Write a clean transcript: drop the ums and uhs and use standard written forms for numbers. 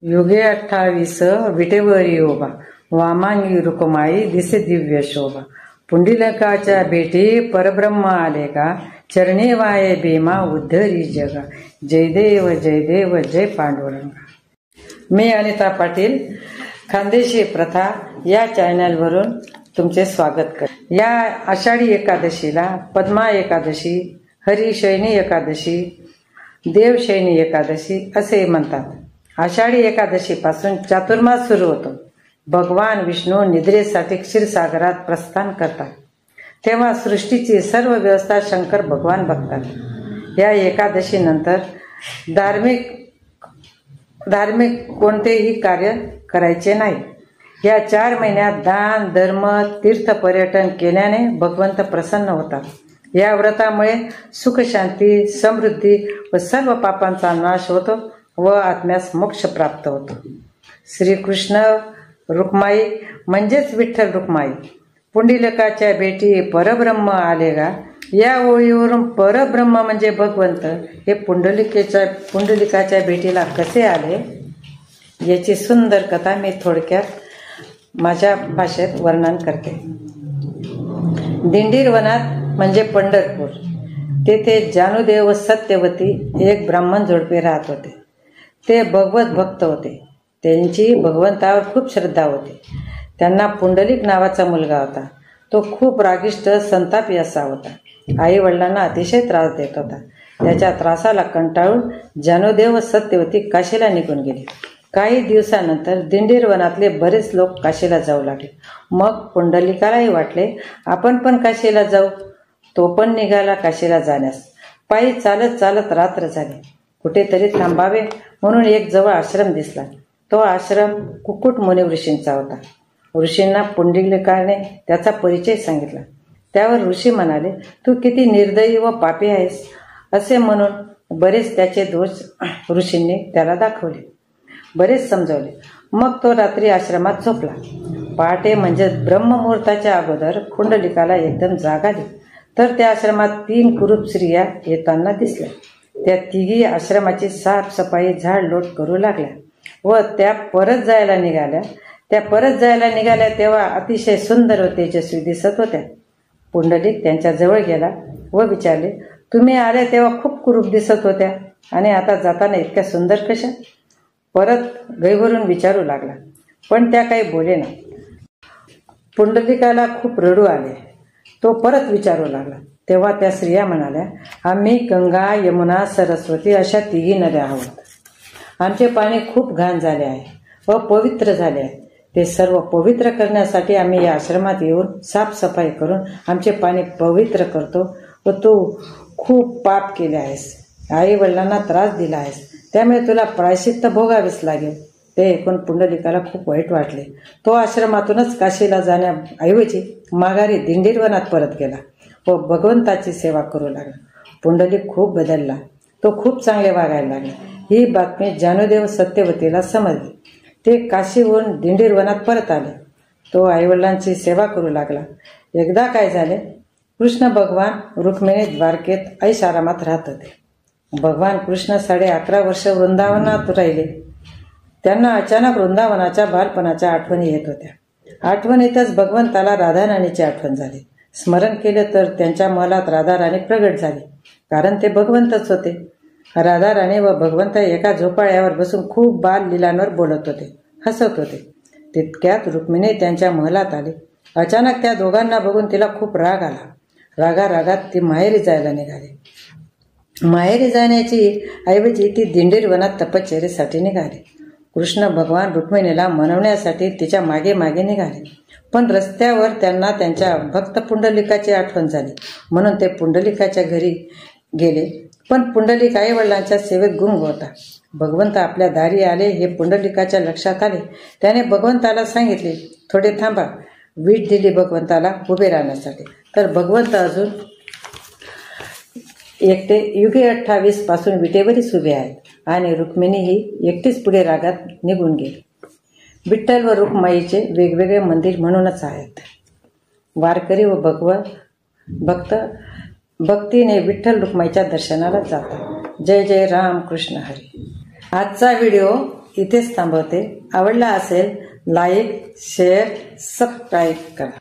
युगे 28 विटेवरी उभा वामांगी रुक्माई दिसे दिव्य शोभा. पुंडलिकाच्या भेटी परब्रह्म आले का चरणी वाये भीमा उद्धरी जगा. जय देव जय पांडुरंगा. मी अनिता पाटील खानदेशी प्रथा या चॅनलवरून तुमचे स्वागत करते. या आषाढी एकादशीला पद्मा एकादशी, हरिशयनी एकादशी, देवशयनी एकादशी असे म्हणतात. आषाढी एकादशी पासून चातुर्मास सुरू होतो. भगवान विष्णू निद्रेसाठी क्षीरसागरात प्रस्थान करतात. तेव्हा सृष्टीची सर्व व्यवस्था शंकर भगवान बघतात. या एकादशी नंतर धार्मिक कोणतेही कार्य करायचे नाही. या 4 महिन्यात दान धर्म तीर्थ पर्यटन केल्याने भगवंत प्रसन्न होतात. या व्रतामुळे सुख शांती समृद्धी व सर्व पापांचा नाश होतो व आत्म्यास मोक्ष प्राप्त होतो. श्रीकृष्ण रुक्माई म्हणजेच विठ्ठल रुक्माई. पुंडलिकाच्या भेटी परब्रह्म आले गा. या ओळीवरून परब्रह्म म्हणजे भगवंत हे पुंडलिकाच्या भेटीला कसे आले याची सुंदर कथा मी थोडक्यात माझ्या भाषेत वर्णन करते. दिंडीर वनात म्हणजे पंढरपूर, तेथे जानुदेव व सत्यवती एक ब्राह्मण जोडपे राहत होते. ते भगवत भक्त होते. त्यांची भगवंतावर खूप श्रद्धा होती. त्यांना पुंडलिक नावाचा मुलगा होता. तो खूप रागिष्ट संतापी असा होता. आई वडिलांना अतिशय त्रास देत होता. त्याच्या त्रासाला कंटाळून जानुदेव व सत्यवती काशीला निघून गेले. काही दिवसानंतर दिंडीर वनातले बरेच लोक काशीला जाऊ लागले. मग पुंडलिकालाही वाटले आपण पण काशीला जाऊ. तो पण निघाला काशीला जाण्यास. पायी चालत चालत रात्र झाली. कुठेतरी थांबावे म्हणून एक जवळ आश्रम दिसला. तो आश्रम कुक्कुट मुनी ऋषींचा होता. ऋषींना पुंडलिकाने त्याचा परिचय सांगितला. त्यावर ऋषी म्हणाले, तू किती निर्दयी व पापी आहेस असे म्हणून बरेच त्याचे दोष ऋषींनी त्याला दाखवले, बरेच समजावले. मग तो रात्री आश्रमात झोपला. पहाटे म्हणजे ब्रह्ममुहूर्ताच्या अगोदर पुंडलिकाला एकदम जाग आली. तर त्या आश्रमात 3 कुरूप स्त्रिया येताना दिसल्या. त्या तिघी आश्रमाची साफसफाई झाडलोट करू लागल्या व त्या परत जायला निघाल्या तेव्हा अतिशय सुंदर व तेजस्वी दिसत होत्या. पुंडलिक त्यांच्या जवळ गेला व विचारले, तुम्ही आले तेव्हा खूप कुरूप दिसत होत्या आणि आता जाताना इतक्या सुंदर कशा? परत गैभरून विचारू लागला, पण त्या काही बोले नाही. पुंडलिकाला खूप रडू आले. तो परत विचारू लागला. तेव्हा त्या स्त्रिया म्हणाल्या, आम्ही गंगा यमुना सरस्वती अशा 3 नद्या आहोत. आमचे पाणी खूप घाण झाले आहे व पवित्र झाले आहे. ते सर्व पवित्र करण्यासाठी आम्ही या आश्रमात येऊन साफसफाई करून आमचे पाणी पवित्र करतो व तू खूप पाप केले आहेस. आई वडिलांना त्रास दिला आहेस. त्यामुळे तुला प्रायश्चित्त भोगावेच लागेल. ते ऐकून पुंडलिकाला खूप वाईट वाटले. तो आश्रमातूनच काशीला जाण्याऐवजी माघारी दिंडीरवनात परत गेला व भगवंताची सेवा करू लागला. पुंडलिक खूप बदलला. तो खूप चांगले वागायला लागला. ही बातमी जानुदेव सत्यवतीला समजली. ते काशीहून दिंडीरवनात परत आले. तो आईवडिलांची सेवा करू लागला. एकदा काय झाले, कृष्ण भगवान रुक्मिणी द्वारकेत ऐशारामात राहत होते. भगवान कृष्ण 11.5 वर्ष वृंदावनात राहिले. त्यांना अचानक वृंदावनाच्या बालपणाच्या आठवणी येत होत्या. आठवणीतच भगवंताला राधाराणीची आठवण झाली. स्मरण केले तर त्यांच्या मनात राधाराणी प्रगट झाली, कारण ते भगवंतच होते. राधाराणी व भगवंत एका झोपाळ्यावर बसून खूप बाल लीलांवर बोलत होते, हसत होते. तितक्यात रुक्मिणी त्यांच्या महलात आली. अचानक त्या दोघांना बघून तिला खूप राग आला. रागात ती माहेरी जायला निघाली. माहेरी जाण्याची ऐवजी ती दिंडीरवनात तपश्चर्येसाठी निघाली. कृष्ण भगवान रुक्मिणीला मनवण्यासाठी तिच्या मागे मागे निघाले. पण रस्त्यावर त्यांना त्यांच्या भक्त पुंडलिकाची आठवण झाली, म्हणून ते पुंडलिकाच्या घरी गेले. पण पुंडलिक आई वडिलांच्या सेवेत गुंग होता. भगवंत आपल्या दारी आले हे पुंडलिकाच्या लक्षात आले. त्याने भगवंताला सांगितले, थोडे थांबा. वीट दिली भगवंताला उभे राहण्यासाठी. तर भगवंत अजून एकटे युगे 28 पासून विटेवरीच उभे आहेत आणि रुक्मिणी ही एकटीच पुढे रागात निघून गेली. विठ्ठल व रुक्माईचे वेगवेगळे मंदिर म्हणूनच आहेत. वारकरी व भक्त भक्तीने विठ्ठल रुक्माईच्या दर्शनाला जातात. जय जय राम कृष्ण हरी. आजचा व्हिडिओ इथेच थांबवते. आवडला असेल लाईक, शेअर, सबस्क्राईब करा.